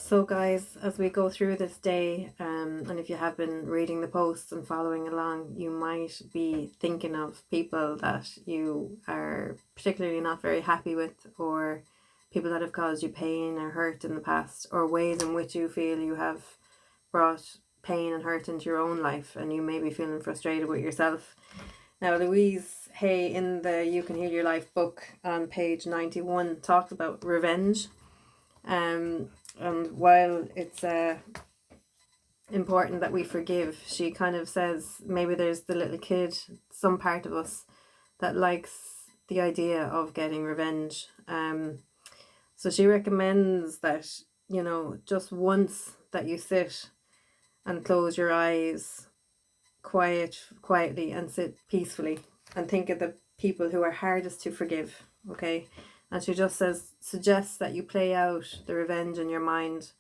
So, guys, as we go through this day, and if you have been reading the posts and following along, you might be thinking of people that you are particularly not very happy with, or people that have caused you pain or hurt in the past, or ways in which you feel you have brought pain and hurt into your own life, and you may be feeling frustrated with yourself. Now, Louise Hay in the You Can Heal Your Life book on page 91 talks about revenge. And while it's important that we forgive, she kind of says maybe there's the little kid, some part of us that likes the idea of getting revenge. So she recommends that, just once that you sit and close your eyes quietly and sit peacefully and think of the people who are hardest to forgive, okay? And she just suggests that you play out the revenge in your mind.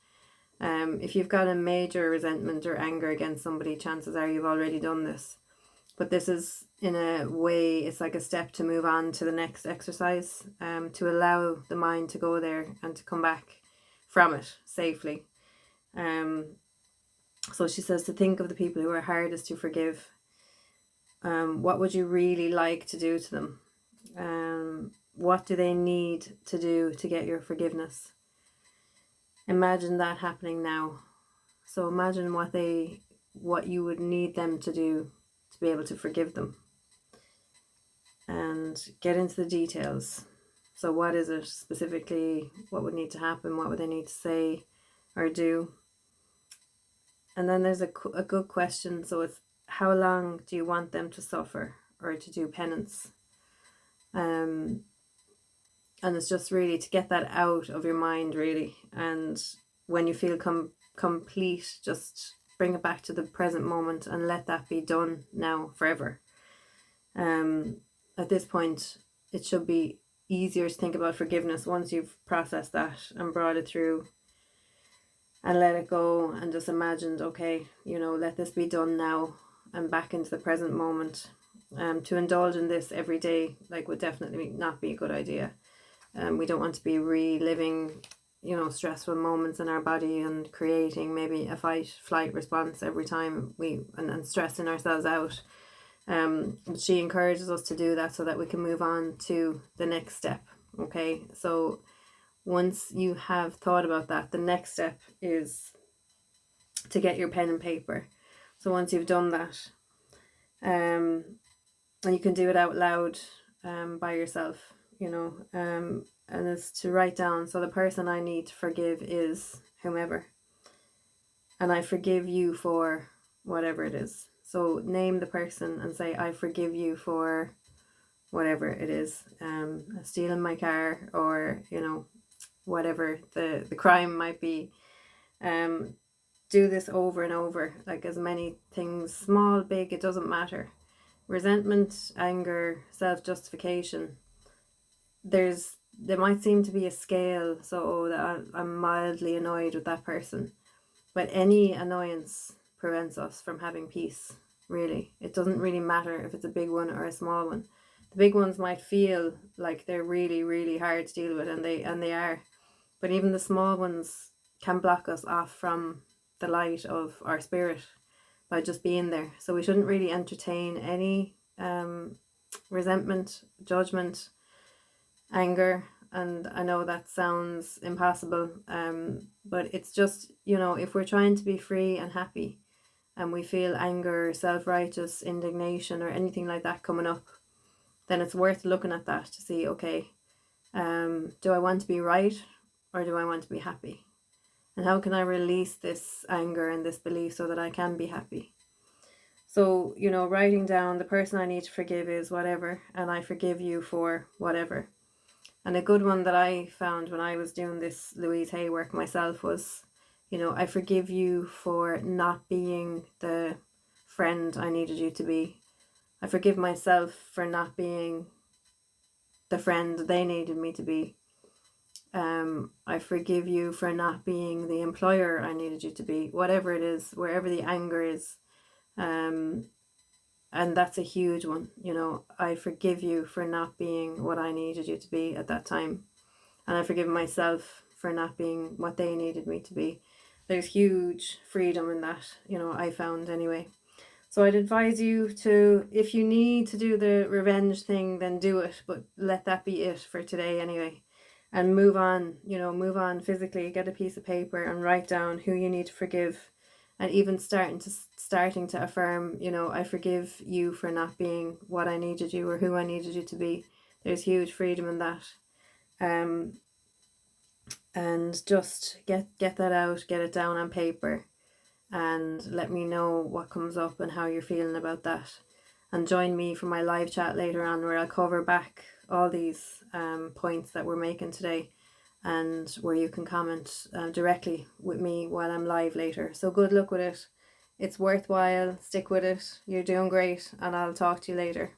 If you've got a major resentment or anger against somebody, chances are you've already done this. But this is, in a way, it's like a step to move on to the next exercise, to allow the mind to go there and to come back from it safely. So she says to think of the people who are hardest to forgive. What would you really like to do to them? What do they need to do to get your forgiveness? Imagine that happening now. So imagine what you would need them to do to be able to forgive them. And get into the details. So what is it specifically? What would need to happen? What would they need to say or do? And then there's a good question. So it's, how long do you want them to suffer or to do penance? And it's just really to get that out of your mind, really. And when you feel complete, just bring it back to the present moment and let that be done now forever. At this point, it should be easier to think about forgiveness once you've processed that and brought it through and let it go and just imagined, okay, let this be done now and back into the present moment. To indulge in this every day, would definitely not be a good idea. We don't want to be reliving, stressful moments in our body and creating maybe a fight-flight response every time and stressing ourselves out. She encourages us to do that so that we can move on to the next step. Okay, so once you have thought about that, the next step is to get your pen and paper. So once you've done that, and you can do it out loud by yourself, and it's to write down, so the person I need to forgive is whomever, and I forgive you for whatever it is. So name the person and say, I forgive you for whatever it is, stealing my car, or whatever the crime might be. Do this over and over, as many things, small, big, it doesn't matter. Resentment, anger, self-justification, there might seem to be a scale, so that I'm mildly annoyed with that person, but any annoyance prevents us from having peace, really. It doesn't really matter if it's a big one or a small one. The big ones might feel like they're really, really hard to deal with, and they are, but even the small ones can block us off from the light of our spirit by just being there. So we shouldn't really entertain any resentment, judgment, anger. And I know that sounds impossible, but it's just, if we're trying to be free and happy and we feel anger, self-righteous indignation or anything like that coming up, then it's worth looking at that to see, okay, do I want to be right or do I want to be happy? And how can I release this anger and this belief so that I can be happy? So, writing down the person I need to forgive is whatever, and I forgive you for whatever. And a good one that I found when I was doing this Louise Hay work myself was, I forgive you for not being the friend I needed you to be. I forgive myself for not being the friend they needed me to be. I forgive you for not being the employer I needed you to be. Whatever it is, wherever the anger is. And that's a huge one. I forgive you for not being what I needed you to be at that time. And I forgive myself for not being what they needed me to be. There's huge freedom in that, I found anyway. So I'd advise you to, if you need to do the revenge thing, then do it, but let that be it for today anyway. And move on, move on physically, get a piece of paper and write down who you need to forgive. And even starting to affirm, I forgive you for not being what I needed you or who I needed you to be. There's huge freedom in that. And just get that out, get it down on paper, and let me know what comes up and how you're feeling about that. And join me for my live chat later on, where I'll cover back all these points that we're making today, and where you can comment directly with me while I'm live later. So good luck with it. It's worthwhile. Stick with it. You're doing great, and I'll talk to you later.